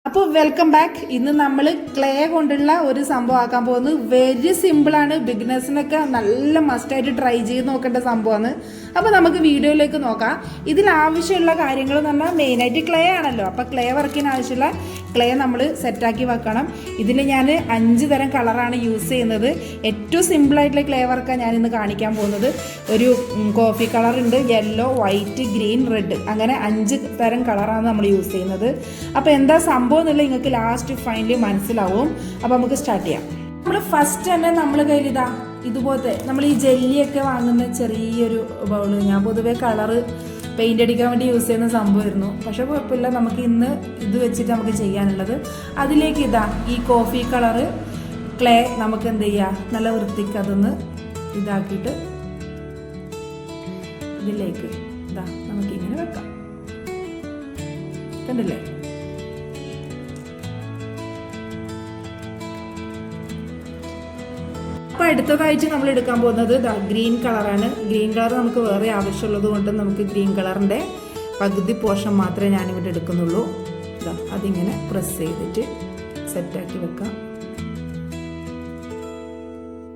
അപ്പോൾ welcome back. ഇന്ന് നമ്മൾ ക്ലേ കൊണ്ടുള്ള ഒരു സംഭവം ആക്കാൻ പോകുന്നത് വെരി സിമ്പിളാണ്. ബിഗിനേഴ്സിനൊക്കെ നല്ല മസ്റ്റായിട്ട് ട്രൈ ചെയ്ത് നോക്കേണ്ട സംഭവമാണ്. അപ്പോൾ നമുക്ക് വീഡിയോയിലേക്ക് നോക്കാം. ഇതിൽ ആവശ്യമുള്ള കാര്യങ്ങൾ എന്ന് പറഞ്ഞാൽ മെയിനായിട്ട് ക്ലേ ആണല്ലോ. അപ്പോൾ ക്ലേ വർക്കിന് ആവശ്യമുള്ള ക്ലേ നമ്മൾ സെറ്റാക്കി വെക്കണം. ഇതിൽ ഞാൻ 5 തരം കളറാണ് യൂസ് ചെയ്യുന്നത്. ഏറ്റവും സിമ്പിളായിട്ടുള്ള ക്ലേ വർക്കാണ് ഞാനിന്ന് കാണിക്കാൻ പോകുന്നത്. ഒരു കോഫി കളറുണ്ട്, യെല്ലോ, വൈറ്റ്, ഗ്രീൻ, റെഡ്, അങ്ങനെ 5 തരം കളറാണ് നമ്മൾ യൂസ് ചെയ്യുന്നത്. അപ്പോൾ എന്താ സംഭവം എന്നുള്ളത് നിങ്ങൾക്ക് ലാസ്റ്റ് ഫൈനലി മനസ്സിലാവും. അപ്പോൾ നമുക്ക് സ്റ്റാർട്ട് ചെയ്യാം. നമ്മൾ ഫസ്റ്റ് തന്നെ നമ്മൾ കയ്യിൽ ഇതുപോലത്തെ നമ്മൾ ഈ ജെല്ലിയൊക്കെ വാങ്ങുന്ന ചെറിയൊരു ബൗള്, ഞാൻ പൊതുവേ കളറ് പെയിൻ്റ് അടിക്കാൻ വേണ്ടി യൂസ് ചെയ്യുന്ന സംഭവമായിരുന്നു. പക്ഷേ കുഴപ്പമില്ല, നമുക്ക് ഇന്ന് ഇത് വെച്ചിട്ട് നമുക്ക് ചെയ്യാനുള്ളത്. അതിലേക്ക് ഈ കോഫി കളറ് ക്ലേ നമുക്ക് എന്ത് ചെയ്യാം, നല്ല വൃത്തിക്ക് അതൊന്ന് ഇതാക്കിയിട്ട് ഇതിലേക്ക് നമുക്കിങ്ങനെ വെക്കാം. കണ്ടില്ലേ? അപ്പോൾ അടുത്തതായിട്ട് നമ്മൾ എടുക്കാൻ പോകുന്നത് ഗ്രീൻ കളറാണ്. ഗ്രീൻ കളർ നമുക്ക് വേറെ ആവശ്യമുള്ളത് കൊണ്ട് നമുക്ക് ഗ്രീൻ കളറിൻ്റെ പകുതി പോർഷൻ മാത്രമേ ഞാനിവിടെ എടുക്കുന്നുള്ളൂ. അതിങ്ങനെ പ്രസ് ചെയ്തിട്ട് സെറ്റാക്കി വെക്കാം.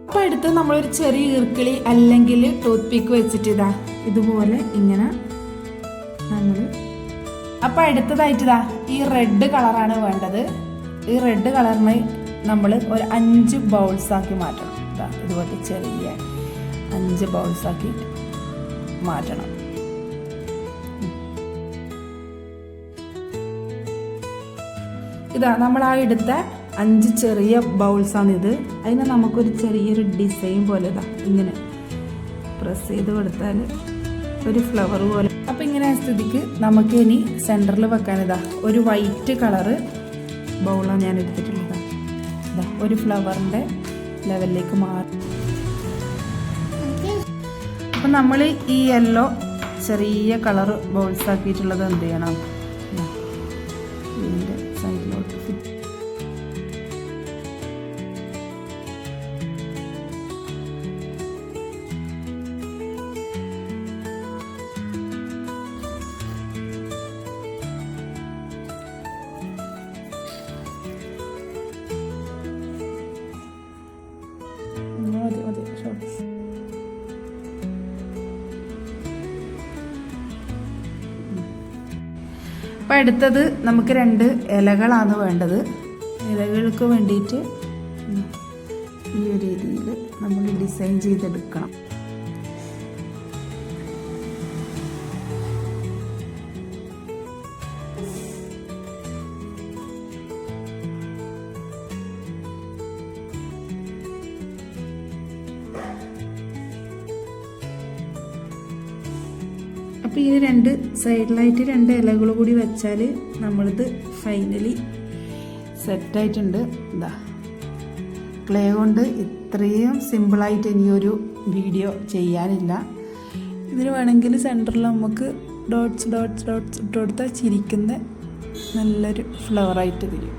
അപ്പോൾ അടുത്ത് നമ്മളൊരു ചെറിയ ഈർക്കിളി അല്ലെങ്കിൽ ടൂത്ത് പിക്ക് വെച്ചിട്ട് ഇതുപോലെ ഇങ്ങനെ നമ്മൾ. അപ്പോൾ അടുത്തതായിട്ട് ഈ റെഡ് കളറാണ് വേണ്ടത്. ഈ റെഡ് കളറിന് നമ്മൾ ഒരു 5 ബൗൾസാക്കി മാറ്റണം. ഇതുപോലത്തെ ചെറിയ 5 ബൗൾസാക്കി മാറ്റണം. നമ്മൾ ആ എടുത്ത 5 ചെറിയ ബൗൾസാണിത്. അതിന് നമുക്കൊരു ചെറിയൊരു ഡിസൈൻ പോലെ ഇങ്ങനെ പ്രസ് ചെയ്ത് കൊടുത്താൽ ഒരു ഫ്ലവർ പോലെ. അപ്പം ഇങ്ങനെ സ്ഥിതിക്ക് നമുക്ക് ഇനി സെൻറ്ററിൽ വെക്കാൻ ഒരു വൈറ്റ് കളറ് ബൗളാണ് ഞാൻ എടുത്തിട്ടുള്ളത്. ഒരു ഫ്ലവറിൻ്റെ ലെവലിലേക്ക് മാറും. അപ്പം നമ്മൾ ഈ യെല്ലോ ചെറിയ കളർ ബൗൾസ് ആക്കിയിട്ടുള്ളത് എന്ത് ചെയ്യണം, ഇതിൻ്റെ സൈഡിലോട്ട് ഫിറ്റ്. അപ്പം അടുത്തത് നമുക്ക് 2 ഇലകളാണ് വേണ്ടത്. ഇലകൾക്ക് വേണ്ടിയിട്ട് ഈ ഒരു രീതിയിൽ നമ്മൾ ഡിസൈൻ ചെയ്തെടുക്കണം. അപ്പോൾ ഈ 2 സൈഡിലായിട്ട് 2 ഇലകൾ കൂടി വെച്ചാൽ നമ്മളിത് ഫൈനലി സെറ്റായിട്ടുണ്ട്. ക്ലേ കൊണ്ട് ഇത്രയും സിമ്പിളായിട്ട് ഇനിയൊരു വീഡിയോ ചെയ്യാനില്ല. ഇതിന് വേണമെങ്കിൽ സെൻറ്ററിൽ നമുക്ക് ഡോട്ട്സ് ഡോട്ട്സ് ഡോട്ട്സ് ഇട്ട് കൊടുത്താൽ ചിരിക്കുന്ന നല്ലൊരു ഫ്ലവറായിട്ട് തിരിയും.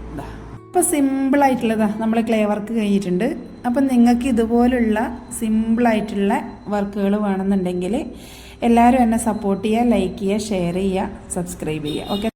അപ്പോൾ സിമ്പിളായിട്ടുള്ളതാ നമ്മൾ ക്ലേ വർക്ക് കഴിഞ്ഞിട്ടുണ്ട്. അപ്പം നിങ്ങൾക്ക് ഇതുപോലുള്ള സിമ്പിളായിട്ടുള്ള വർക്കുകൾ വേണമെന്നുണ്ടെങ്കിൽ എല്ലാവരും എന്നെ സപ്പോർട്ട് ചെയ്യുക, ലൈക്ക് ചെയ്യുക, ഷെയർ ചെയ്യുക, സബ്സ്ക്രൈബ് ചെയ്യുക. ഓക്കെ.